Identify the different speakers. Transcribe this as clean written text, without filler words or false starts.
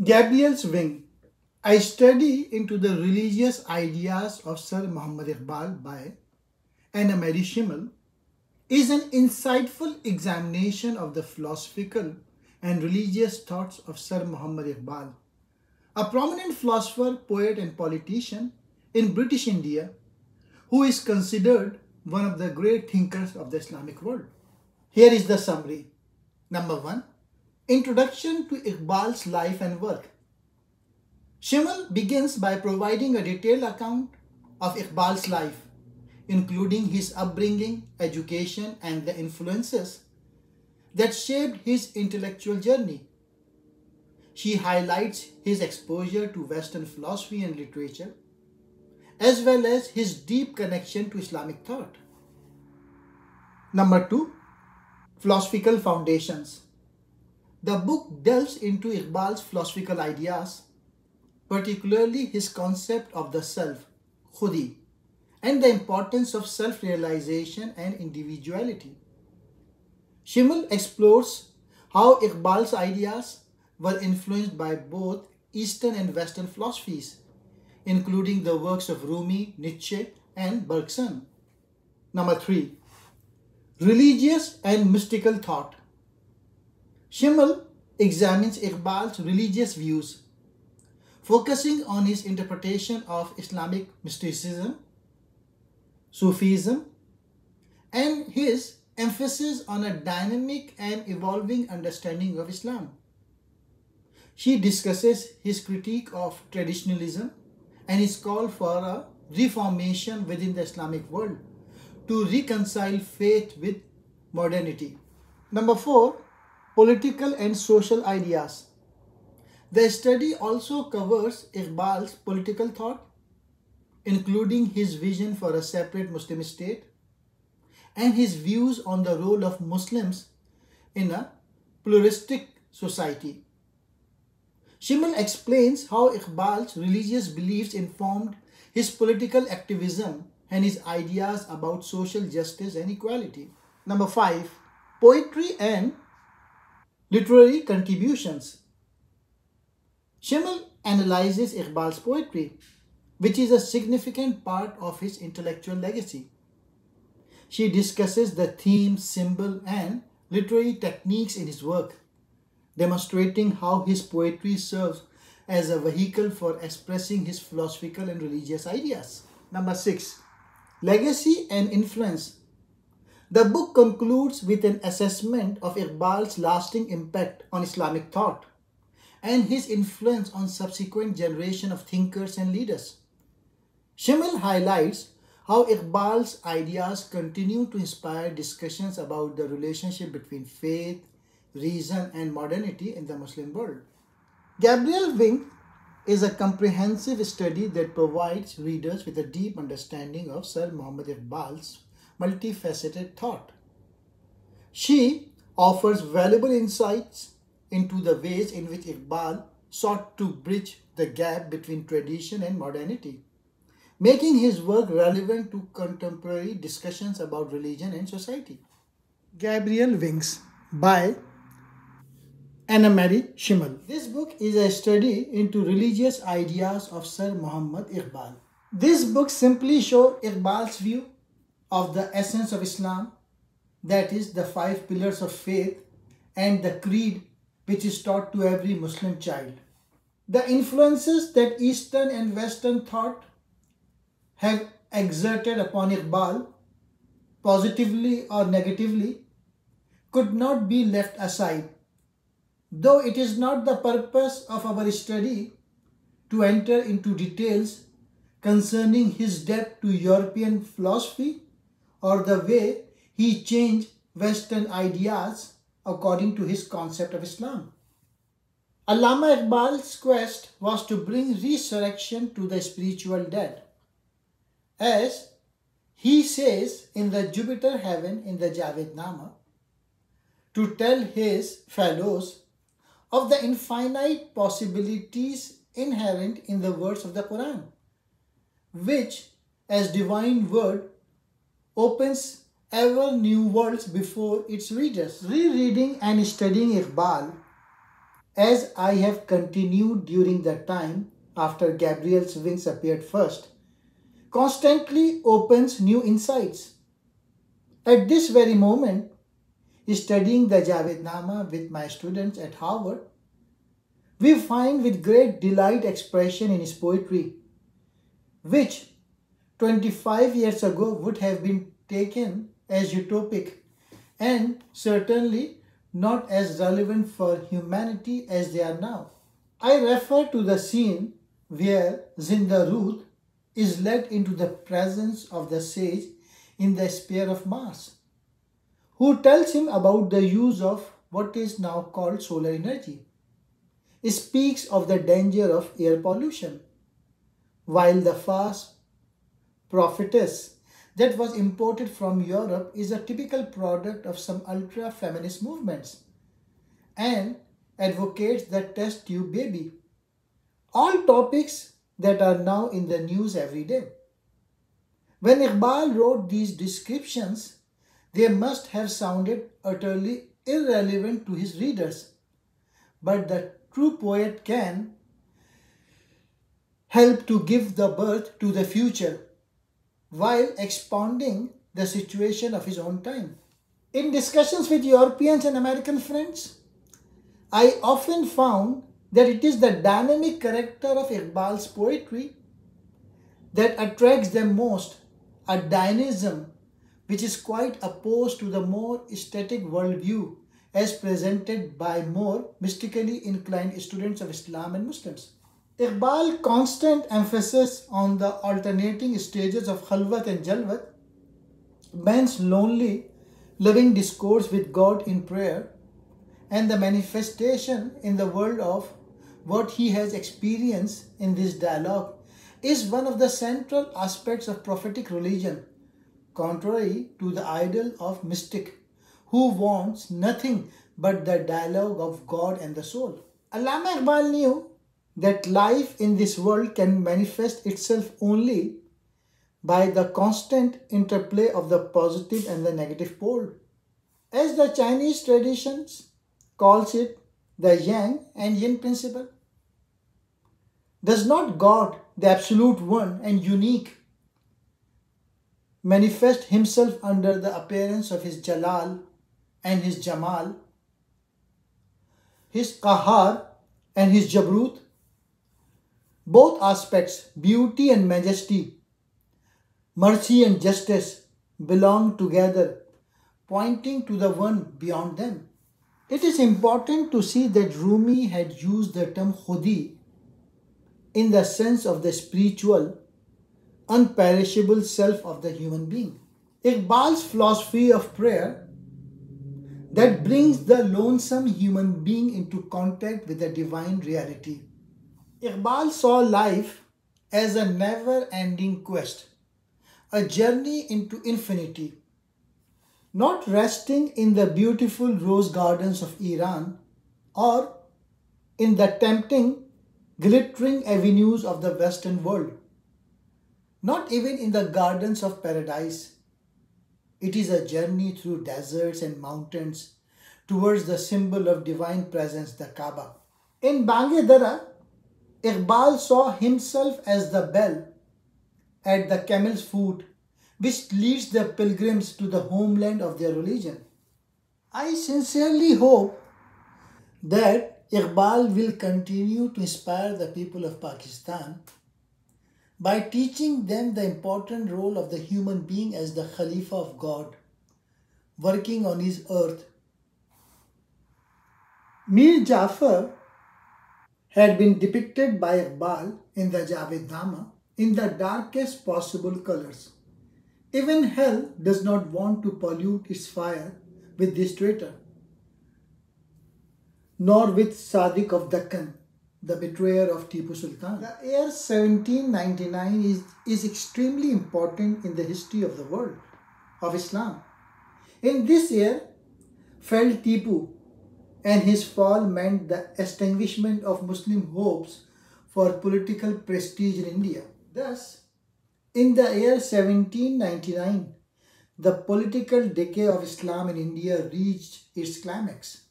Speaker 1: Gabriel's Wing, a study into the religious ideas of Sir Muhammad Iqbal by Annemarie Schimmel, is an insightful examination of the philosophical and religious thoughts of Sir Muhammad Iqbal, a prominent philosopher, poet, and politician in British India who is considered one of the great thinkers of the Islamic world. Here is the summary. Number 1. Introduction to Iqbal's life and work. Schimmel begins by providing a detailed account of Iqbal's life, including his upbringing, education, and the influences that shaped his intellectual journey. She highlights his exposure to Western philosophy and literature, as well as his deep connection to Islamic thought. Number 2. Philosophical Foundations. The book delves into Iqbal's philosophical ideas, particularly his concept of the self, Khudi, and the importance of self-realization and individuality. Schimmel explores how Iqbal's ideas were influenced by both Eastern and Western philosophies, including the works of Rumi, Nietzsche, and Bergson. Number 3. Religious and mystical thought. Schimmel examines Iqbal's religious views, focusing on his interpretation of Islamic mysticism, Sufism, and his emphasis on a dynamic and evolving understanding of Islam. She discusses his critique of traditionalism and his call for a reformation within the Islamic world to reconcile faith with modernity. Number 4. Political and social ideas. The study also covers Iqbal's political thought, including his vision for a separate Muslim state and his views on the role of Muslims in a pluralistic society. Schimmel explains how Iqbal's religious beliefs informed his political activism and his ideas about social justice and equality. Number 5. Poetry and literary contributions. Schimmel analyzes Iqbal's poetry, which is a significant part of his intellectual legacy. She discusses the theme, symbol, and literary techniques in his work, demonstrating how his poetry serves as a vehicle for expressing his philosophical and religious ideas. Number 6. Legacy and influence. The book concludes with an assessment of Iqbal's lasting impact on Islamic thought and his influence on subsequent generations of thinkers and leaders. Schimmel highlights how Iqbal's ideas continue to inspire discussions about the relationship between faith, reason, and modernity in the Muslim world. Gabriel Wing is a comprehensive study that provides readers with a deep understanding of Sir Muhammad Iqbal's multifaceted thought. She offers valuable insights into the ways in which Iqbal sought to bridge the gap between tradition and modernity, making his work relevant to contemporary discussions about religion and society. Gabriel Wings by Annemarie Schimmel. This book is a study into religious ideas of Sir Muhammad Iqbal. This book simply shows Iqbal's view of the essence of Islam, that is, the 5 pillars of faith and the creed which is taught to every Muslim child. The influences that Eastern and Western thought have exerted upon Iqbal, positively or negatively, could not be left aside. Though it is not the purpose of our study to enter into details concerning his debt to European philosophy or the way he changed Western ideas according to his concept of Islam. Allama Iqbal's quest was to bring resurrection to the spiritual dead. As he says in the Jupiter Heaven in the Javednama, to tell his fellows of the infinite possibilities inherent in the words of the Quran, which as divine word opens ever new worlds before its readers. Rereading and studying Iqbal as I have continued during the time after Gabriel's wings appeared first, constantly opens new insights. At this very moment, studying the Javednama with my students at Harvard, we find with great delight expression in his poetry, which 25 years ago would have been taken as utopic and certainly not as relevant for humanity as they are now. I refer to the scene where Zinda Ruth is led into the presence of the sage in the sphere of Mars, who tells him about the use of what is now called solar energy. He speaks of the danger of air pollution, while the fast prophetess that was imported from Europe is a typical product of some ultra feminist movements and advocates the test tube baby. All topics that are now in the news every day. When Iqbal wrote these descriptions, they must have sounded utterly irrelevant to his readers. But the true poet can help to give the birth to the future while expounding the situation of his own time. In discussions with Europeans and American friends, I often found that it is the dynamic character of Iqbal's poetry that attracts them most, a dynamism which is quite opposed to the more static worldview as presented by more mystically inclined students of Islam and Muslims. Iqbal's constant emphasis on the alternating stages of Khalwat and Jalwat, man's lonely, living discourse with God in prayer, and the manifestation in the world of what he has experienced in this dialogue is one of the central aspects of prophetic religion, contrary to the ideal of mystic who wants nothing but the dialogue of God and the soul. Allama Iqbal knew that life in this world can manifest itself only by the constant interplay of the positive and the negative pole. As the Chinese traditions calls it the yang and yin principle. Does not God, the absolute one and unique, manifest himself under the appearance of his Jalal and his Jamal, his Qahar and his Jabrut? Both aspects, beauty and majesty, mercy and justice, belong together, pointing to the one beyond them. It is important to see that Rumi had used the term Khudi in the sense of the spiritual, unperishable self of the human being. Iqbal's philosophy of prayer that brings the lonesome human being into contact with the divine reality. Iqbal saw life as a never-ending quest, a journey into infinity, not resting in the beautiful rose gardens of Iran or in the tempting, glittering avenues of the Western world, not even in the gardens of paradise. It is a journey through deserts and mountains towards the symbol of divine presence, the Kaaba. In Bangedara, Iqbal saw himself as the bell at the camel's foot, which leads the pilgrims to the homeland of their religion. I sincerely hope that Iqbal will continue to inspire the people of Pakistan by teaching them the important role of the human being as the Khalifa of God, working on his earth. Mir Jafar had been depicted by Iqbal in the Javednama in the darkest possible colors. Even hell does not want to pollute its fire with this traitor, nor with Sadiq of Deccan, the betrayer of Tipu Sultan. The year 1799 is extremely important in the history of the world, of Islam. In this year fell Tipu, and his fall meant the extinguishment of Muslim hopes for political prestige in India. Thus, in the year 1799, the political decay of Islam in India reached its climax.